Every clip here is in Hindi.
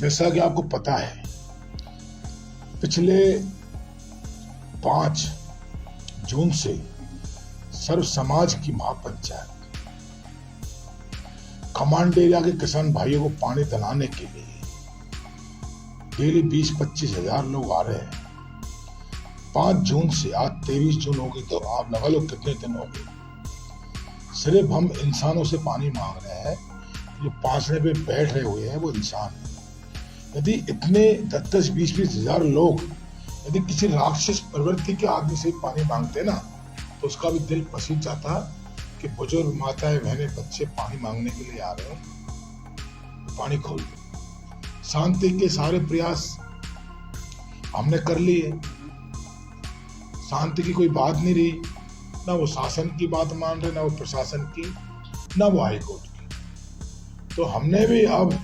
जैसा कि आपको पता है, पिछले 5 जून से सर्व समाज की महापंचायत कमांड एरिया के किसान भाइयों को पानी दिलाने के लिए डेली 20-25 हजार लोग आ रहे हैं। 5 जून से आज 23 जून हो गई, तो आप लगा लो कितने दिन हो गए। सिर्फ हम इंसानों से पानी मांग रहे हैं। जो पासने पे बैठ रहे हुए हैं वो इंसान है। यदि इतने 10-20 हजार लोग यदि किसी राक्षस प्रवृत्ति के आदमी से पानी मांगते ना, तो उसका भी दिल पसीज जाता कि बुजुर्ग माताएं बहनें बच्चे पानी मांगने के लिए आ रहे हैं, तो पानी खोल दो। शांति के सारे प्रयास हमने कर लिए, शांति की कोई बात नहीं रही। ना वो शासन की बात मान रहे, ना वो प्रशासन की, ना वो हाईकोर्ट की। तो हमने भी अब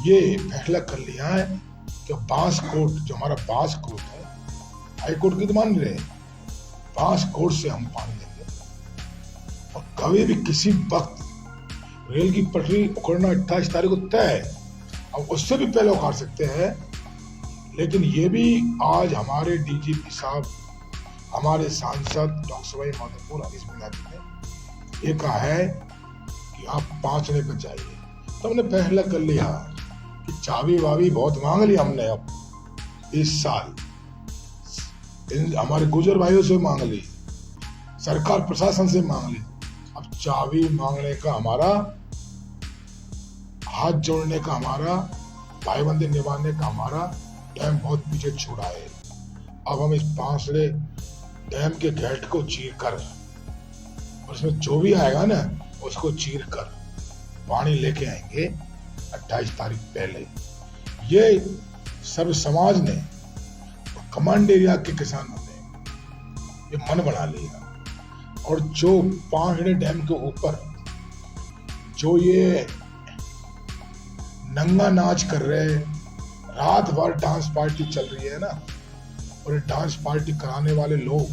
ये फैसला कर लिया है कि बांस कोर्ट, जो हमारा बांस कोर्ट है, हाईकोर्ट की तो मान रहे, बांस कोर्ट से हम पानी लेंगे। और कभी भी किसी वक्त रेल की पटरी उखड़ना 28 तारीख को तय है। अब उससे भी पहले उखाड़ सकते हैं, लेकिन ये भी आज हमारे डीजीपी साहब, हमारे सांसद डॉक्टर सवाई माधोपुर हरीश मीणा जी ने ये कहा है कि आप 5 ने पर जाइए। तो हमने फैसला कर लिया कि चाबी वाबी बहुत मांग ली हमने। अब इस साल हमारे गुजर भाइयों से मांग ली, सरकार प्रशासन से मांग ली। अब चाबी मांगने का हमारा, हाथ जोड़ने का हमारा, भाईबंदी निभाने का हमारा टाइम बहुत पीछे छोड़ा है। अब हम इस बांसड़े डैम के गेट को चीर कर, उसमें जो भी आएगा ना उसको चीर कर पानी लेके आएंगे 28 तारीख पहले। ये सर्व समाज ने, कमांड एरिया के किसानों ने ये मन बना लिया। और जो पांगड़े डैम के ऊपर जो ये नंगा नाच कर रहे, रात भर डांस पार्टी चल रही है ना, और ये डांस पार्टी कराने वाले लोग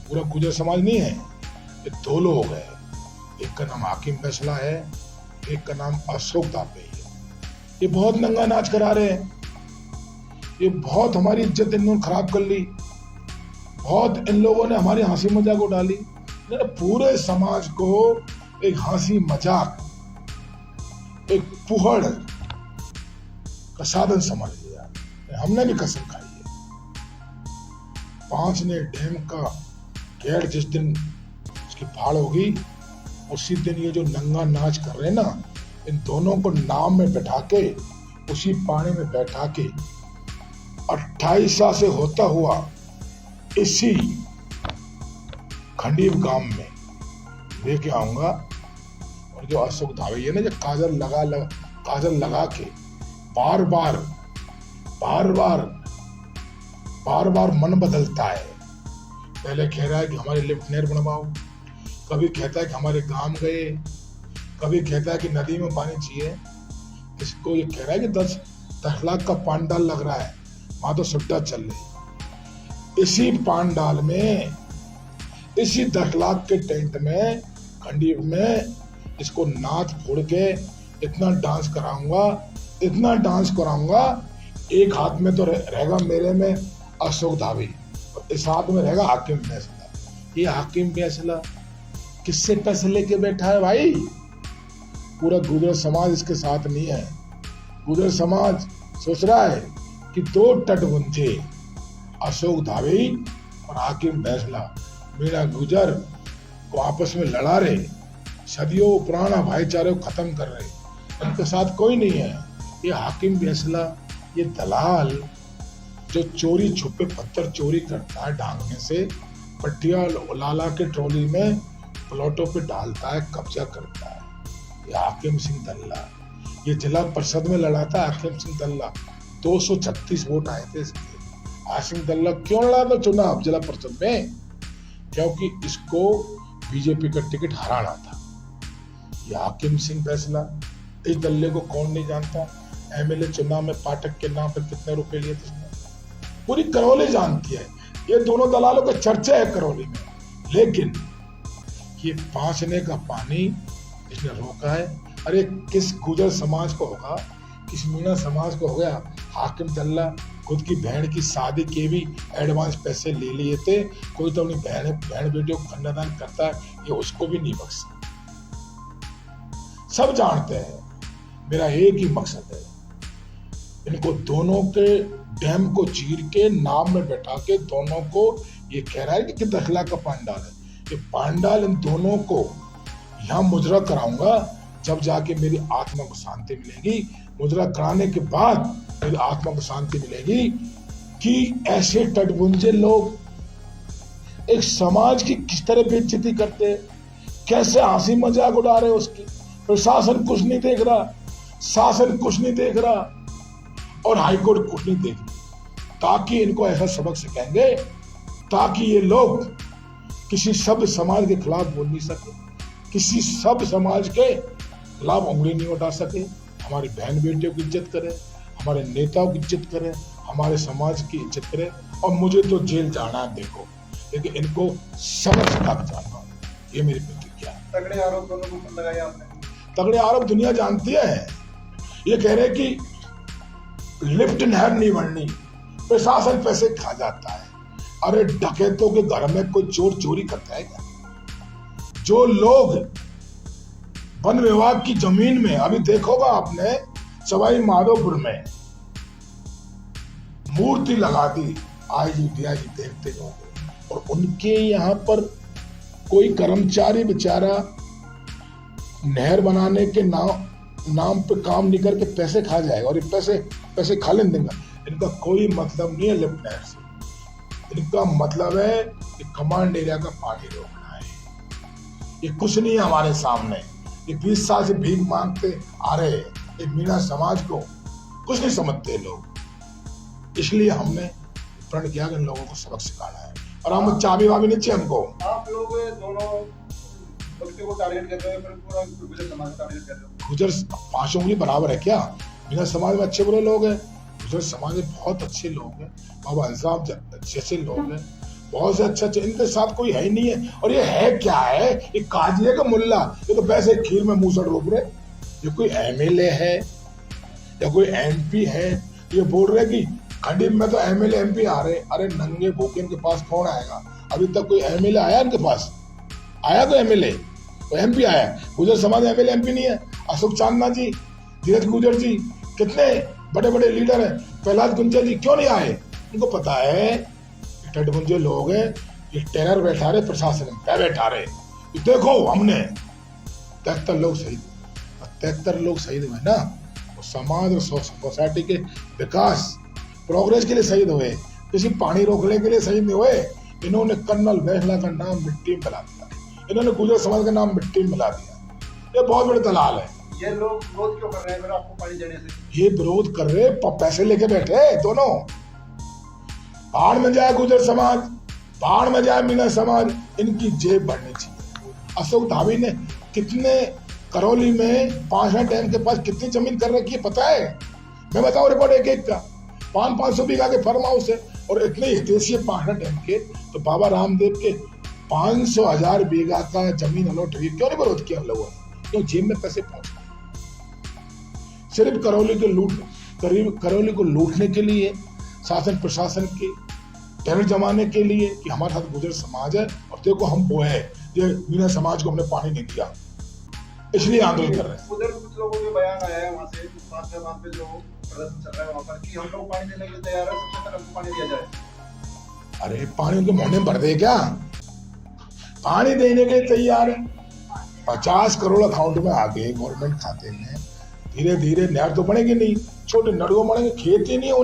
पूरा गुजर समाज नहीं है। ये 2 लोग हैं, एक का नाम हाकिम फैसला है, एक का नाम अशोक दाबे है। ये बहुत नंगा नाच करा रहे हैं। ये बहुत हमारी इज्जत इन्होंने खराब कर ली। बहुत इन लोगों ने हमारी हंसी मजाक उड़ा ली। पूरे समाज को एक हंसी मजाक, एक पुहड़ का साधन समझ लिया। हमने भी कसम खाई है। 5 ने डैम का गेट जिस दिन उसकी फाड़ होगी, उसी दिन ये जो नंगा नाच कर रहे हैं ना, इन दोनों को नाव में बैठा के, उसी पानी में बैठा के 28 साल से होता हुआ इसी खंडीव गांव में लेके आऊंगा। और जो अशोक धावे है ना, जो काजल लगा के बार बार मन बदलता है। पहले कह रहा है कि हमारे लिफ्ट नेर बनवाओ, कभी कहता है कि हमारे गांव गए, कभी कहता है कि नदी में पानी चाहिए। इसको ये कह रहा है कि 10 लाख का पांडाल लग रहा है, वहां तो सुट्टा चल रही। इसी पांडाल में, इसी 10 लाख के टेंट में, खंडीव में, इसको नाथ फोड़ के इतना डांस कराऊंगा। एक हाथ में तो रहेगा मेरे में अशोक धावी, और इस हाथ में रहेगा हाकिम फैसला। ये हाकिम फैसला किससे पैसे लेके बैठा है भाई? पूरा गुजर समाज इसके साथ नहीं है। गुजर समाज सोच रहा है कि 2 तटबंधे अशोक धावी और हाकिम फैसला, मीणा गुजर को आपस में लड़ा रहे, सदियों पुराना भाईचारे को खत्म कर रहे। उनके साथ कोई नहीं है। ये हाकिम फैसला, ये दलाल जो चोरी छुपे पत्थर चोरी करता है, ढांकने से पट्टिया लाला के ट्रॉली में प्लॉटों पे डालता है, कब्जा करता है। ये हाकिम सिंह दल्ला, ये जिला परिषद में लड़ा था हाकिम सिंह दल्ला। 236 वोट आए थे इसके। हाकिम दल्ला क्यों लड़ा था चुनाव जिला परिषद में? क्योंकि इसको बीजेपी का टिकट हराना था। ये हाकिम सिंह फैसला, इस दल्ले को कौन नहीं जानता? एमएलए चुनाव में पाठक के नाम पर कितने रुपए लिए थे? पूरी करौली जानती है। ये दोनों दलालों का चर्चा है करौली में। लेकिन ये 5 ने का पानी इसने रोका है। अरे किस गुजर समाज को होगा किस मीना समाज को हो गया हाकिम तल्ला, खुद की बहन की शादी के भी एडवांस पैसे ले लिए थे। कोई तो अपनी बहन बेटियों को कन्यादान करता है, ये उसको भी नहीं बख्शा। सब जानते हैं मेरा एक ही मकसद है, इनको दोनों के डैम को चीर के नाम में बैठा के दोनों को, ये कह रहा है कि दखला का पांडाल है, ये पांडाल इन दोनों को यहां मुजरा कराऊंगा, जब जाके मेरी आत्मा को शांति मिलेगी। मुजरा कराने के बाद मेरी आत्मा को शांति मिलेगी कि ऐसे टटबुंजे लोग एक समाज की किस तरह बेइज्जती करते हैं, कैसे हंसी मजाक उड़ा रहे उसकी। प्रशासन कुछ नहीं देख रहा, शासन कुछ नहीं देख रहा और हाईकोर्ट कुछ नहीं देख रही, ताकि इनको ऐसा सबक सिखाएंगे ताकि ये लोग किसी सभ्य समाज के खिलाफ बोल नहीं सके, किसी सभ्य समाज के खिलाफ उंगली नहीं उठा सके। हमारी बहन बेटियों की इज्जत करे, हमारे नेताओं की इज्जत करे, हमारे समाज की इज्जत करे। और मुझे तो जेल जाना है देखो, लेकिन इनको सबक सिखा के जाना, ये मेरी प्रतिज्ञा है। तगड़े आरोप दोनों के ऊपर लगाए आपने। तगड़े आरोप दुनिया जानती है। ये कह रहे कि लिफ्ट नहर नहीं बननी, प्रशासन पैसे खा जाता है। अरे डकैतों के घर में कोई चोर चोरी करता है क्या? जो लोग वन विभाग की जमीन में, अभी देखोगा आपने सवाई माधोपुर में मूर्ति लगा दी, आईजी डीआईजी देखते होंगे, और उनके यहाँ पर कोई कर्मचारी बेचारा नहर बनाने के नाम पे काम नहीं करके पैसे खा जाएगा, और ये पैसे खा लेने देंगे। इनका कोई मतलब नहीं है लिफ्ट नहर से, इनका मतलब है कि कमांड एरिया का पानी रोकना है। ये कुछ नहीं है हमारे सामने, ये 20 साल से भीख मांगते आ रहे हैं। ये मीना समाज को कुछ नहीं समझते लोग, इसलिए हमने प्रण किया कि इन लोगों को सबक सिखाना है। और हम चाबी वाबी नहीं चाहिए हमको। आप लोग दोनों व्यक्तियों को टारगेट कर रहे हैं, पूरा गुजर समाज टारगेट कर रहे हो। गुजर पांचों उंगली बराबर है क्या? मीना समाज में अच्छे बुरे लोग हैं, गुजर समाज में बहुत अच्छे लोग हैं, बाबा इंसाफ जैसे लोग हैं, बहुत से अच्छे, इनके साथ कोई है ही नहीं है। और ये है क्या है, ये काजी है कि मुल्ला? ये तो वैसे खीर में मुंह से डूब रहे। ये कोई एमएलए है या कोई एमपी है? ये बोल रहे कि खंडीर में तो एमएलए एमपी आ रहे। अरे नंगे भूखे इनके पास कौन आएगा? अभी तक कोई एमएलए आया इनके पास? आया कोई एमएलए? कोई एमपी आया? गुजर समाज में एमएलए एमपी नहीं है। अशोक चांदना जी, धीरज गुजर जी, कितने बड़े बड़े लीडर हैं, प्रहलाद गुंजर जी, क्यों नहीं आए? उनको पता है टटबुंजे लोग हैं, ये टेरर बैठा रहे, प्रशासन में बैठा रहे। देखो हमने 73 लोग शहीद, 73 लोग शहीद हुए ना, वो समाज और सोसाइटी के विकास प्रोग्रेस के लिए शहीद हुए, किसी पानी रोकने के लिए शहीद नहीं हुए। इन्होंने कर्नल वैसला का नाम मिट्टी में मिला दिया, इन्होंने गुजर समाज का नाम मिट्टी में मिला दिया। ये बहुत बड़े दलाल है। ये लोग विरोध क्यों कर रहे हैं फिर आपको पानी देने से? ये विरोध कर रहे, पैसे लेके बैठे दोनों। बाढ़ में जाए गुजर समाज, बाढ़ में जाए मीना समाज, इनकी जेब बढ़नी चाहिए। अशोक धावी ने कितने करौली में 5 डैम के पास कितनी जमीन कर रखी है पता है? मैं बताऊं रिपोर्ट एक एक का 500 बीघा के फार्म हाउस है, और इतने हितेशी 5 डैम के, तो बाबा रामदेव के 500,000 बीघा का जमीन अलॉट हुई। क्यों नहीं विरोध किया हम लोगों ने? क्यों जेब में पैसे पहुंच गए। सिर्फ करौली को लूटने के लिए, शासन प्रशासन के टेरर जमाने के लिए कि हमारे साथ गुजर समाज है और देखो हम वो है, ये मीना समाज को हमने पानी नहीं दिया, इसलिए आंदोलन कर रहे हैं। उधर कुछ लोगों के बयान आया है वहां से, वहां पे जो प्रदर्शन चल रहा है वहां पर, कि हम लोग पानी देने के लिए तैयार है, सबसे पहले हमको पानी दिया जाए। अरे पानी उनके मोहने भर दे क्या? पानी देने के लिए तैयार है। 50 करोड़ अकाउंट में आ गए गवर्नमेंट खाते में, धीरे धीरे नहर तो बनेगी नहीं, छोटे नड़ुओं बनेंगे। खेत ही नहीं है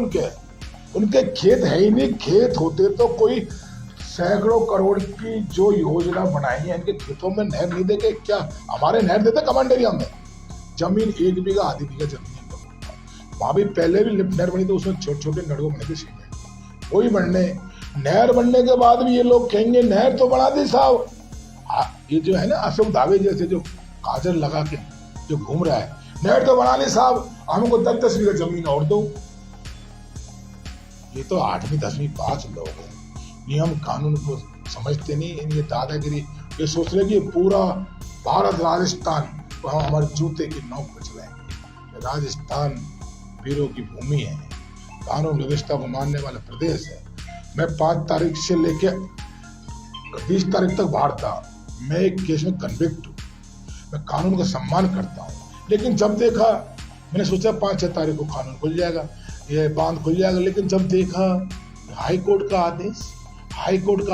उनके खेत है ही नहीं। खेत होते तो कोई सैकड़ों करोड़ की जो योजना बनाई है, इनके खेतों में नहर नहीं देके क्या हमारे नहर देते कमांड एरिया में? जमीन 1 बीघा आधी बीघा जमीन है, वहां भी पहले भी लिफ्ट नहर बनी तो उसमें छोटे छोटे नड़ुओं बने थे सीमेंट, वही बनने। नहर बनने के बाद भी ये लोग कहेंगे नहर तो बना दी साहब। ये जो है ना अशोक धावे जैसे जो काजल लगा के जो घूम रहा है, नहर तो बना ली साहब, हमको 10-10 बीघा जमीन और दो। ये तो 8वीं 10वीं पास लोग हैं, नियम कानून को समझते नहीं। ये दादागिरी, ये सोच रहे कि पूरा भारत राजस्थान तो हम हमारे जूते की नोक पर चलाएंगे। राजस्थान वीरों की भूमि है, कानून व्यवस्था को मानने वाला प्रदेश है। मैं 5 तारीख से लेके 20 तारीख तक बाहर था। मैं एक केस में कन्विक्ट हूँ। मैं कानून का सम्मान करता हूँ, लेकिन जब देखा, मैंने सोचा 5-6 तारीख को कानून खुल जाएगा, ये बांध खुल जाएगा, लेकिन जब देखा हाई कोर्ट का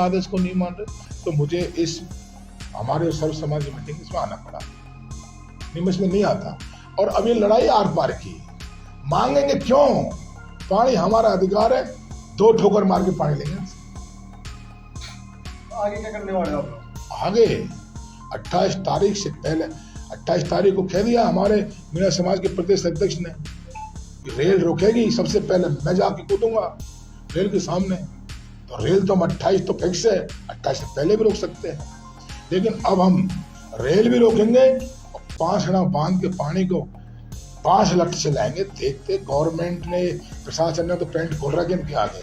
आदेश को नहीं मान रहे, तो मुझे इस हमारे सर्व समाज की मीटिंग इसमें आना पड़ा। नहीं, मैं इसमें नहीं आता। और अब ये लड़ाई आर पार की, मांगेंगे क्यों? पानी हमारा अधिकार है, 2 ठोकर मार के पानी लेंगे। आगे क्या करने वाले हो? आगे 28 तारीख से पहले, 28 तारीख को कह दिया हमारे मीणा समाज के प्रदेश अध्यक्ष ने, रेल रोकेगी, सबसे पहले मैं जाके कूदूंगा रेल के सामने। तो रेल तो हम 28 तो फिक्स है, 28 से पहले भी रोक सकते हैं, लेकिन अब हम रेल भी रोकेंगे और 5 बांध के पानी को 5 लट से लाएंगे। देखते गवर्नमेंट ने, प्रशासन ने तो पेंट खोल रखा इनके आगे,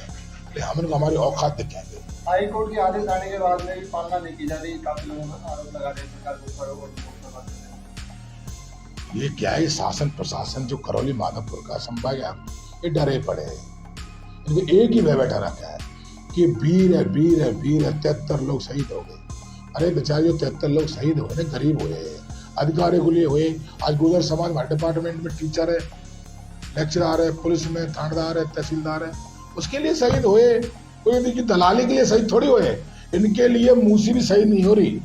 हम इनको हमारी औकात दिखाएंगे। हाई कोर्ट के आदेश आने के बाद में पालना नहीं की जा रही, काफी लोगों ने आरोप लगा रहे हैं सरकार के ऊपर। ये क्या है, शासन प्रशासन जो करौली माधवपुर का संभाग है, ये डरे पड़े हैं। इनको एक ही बैठा रखा है कि वीर है, वीर है, वीर है। 73 लोग शहीद हो गए। अरे बेचारे 73 लोग शहीद हुए, गरीब हुए, अधिकारी के लिए हुए। आज गुजर समाज हमारे डिपार्टमेंट में टीचर है, लेक्चरर है, पुलिस में थानेदार है, तहसीलदार है, उसके लिए शहीद हुए। कोई इनकी दलाली के लिए शहीद थोड़ी हुए। इनके लिए मूसी भी शहीद नहीं हो रही।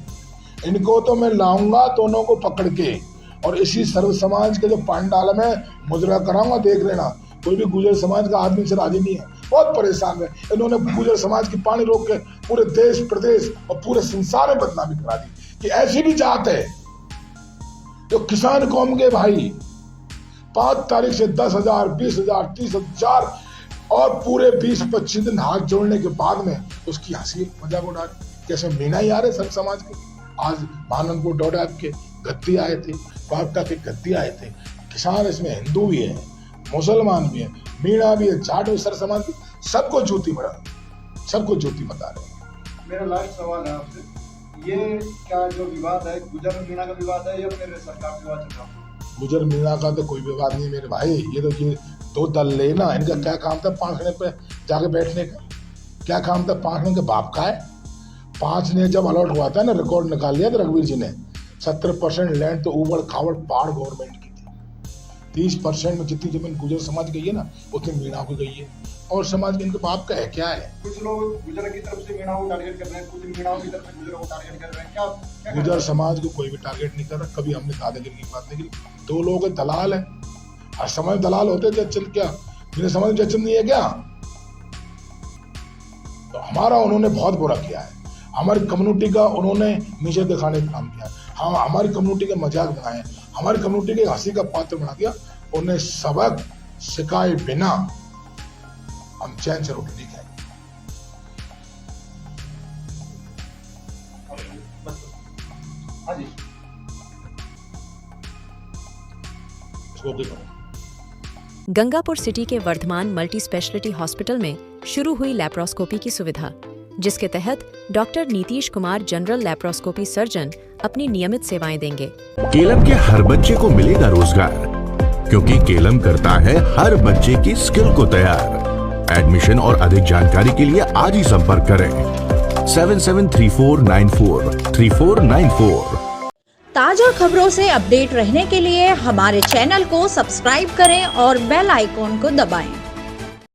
इनको तो मैं लाऊंगा दोनों को पकड़ के, और इसी सर्व समाज के जो पांडाल में मुजरा कराऊंगा, देख लेना। कोई भी गुजर समाज का आदमी से राजी नहीं है, बहुत परेशान है। इन्होंने गुजर समाज की पानी रोक के पूरे देश प्रदेश और पूरे संसार में बदनामी करा दी कि ऐसी भी जात है जो किसान कौम के भाई 5 तारीख से 10,000, 20,000, 30,000 और पूरे 20-25 दिन हाथ जोड़ने के बाद में उसकी हंसी मजाक उड़ा रहे। कैसे मीणा ही आ रहे सब समाज के। आज महानंदपुर डोडा के गद्दी आए थे, पापटा के गद्दी आए थे। किसान इसमें हिंदू भी है, मुसलमान भी है, मीणा भी है, जाट भी, सर समाज भी, सबको ज्योति बता रहे हैं। मेरा लास्ट सवाल है आपसे, ये क्या जो विवाद है गुजर मीणा का विवाद है या फिर सरकार विवाद चल रहा है? गुजर मीणा का तो कोई विवाद नहीं मेरे भाई। ये तो ये 2 दल लेना, इनका क्या काम था पांखने पे जाके बैठने का? क्या काम था? पांखने के बाप का है। 5 ने जब अलॉट हुआ था ना, रिकॉर्ड निकाल लिया था रघुवीर जी ने, 70% लैंड तो ऊबड़ खाबड़ पहाड़ गवर्नमेंट की थी। 30% में जितनी जमीन गुजर समाज गई है ना, उतनी मीणा को गई है। और समाज के इनके बाप का है क्या है? कुछ लोग गुजर की तरफ से मीणा को टारगेट कर रहे हैं, कुछ मीणा की तरफ से गुजर को टारगेट कर रहे हैं। क्या गुजर समाज को कोई भी टारगेट नहीं कर रहा। कभी हमने दादागिरी की बात नहीं की। 2 लोग दलाल है, हर समय दलाल होते। जयचंद क्या मेरे समझ में जयचंद नहीं है क्या? तो हमारा उन्होंने बहुत बुरा किया है। हमारी कम्युनिटी का उन्होंने नीचे दिखाने का काम किया। हम हमारी कम्युनिटी के मजाक बनाए, हमारी कम्युनिटी के हंसी का पात्र बना दिया। उन्हें सबक सिखाए बिना हम चैन से रोटी नहीं खाएंगे। हाँ जी, इसको भी करो। गंगापुर सिटी के वर्धमान मल्टी स्पेशलिटी हॉस्पिटल में शुरू हुई लैप्रोस्कोपी की सुविधा, जिसके तहत doctor Nitish Kumar general laparoscopy surgeon अपनी नियमित सेवाएं देंगे। केलम के हर बच्चे को मिलेगा रोजगार, क्योंकि केलम करता है हर बच्चे की स्किल को तैयार। एडमिशन और अधिक जानकारी के लिए आज ही संपर्क करें 7734943494। ताजा खबरों से अपडेट रहने के लिए हमारे चैनल को सब्सक्राइब करें और बेल आइकॉन को दबाएं।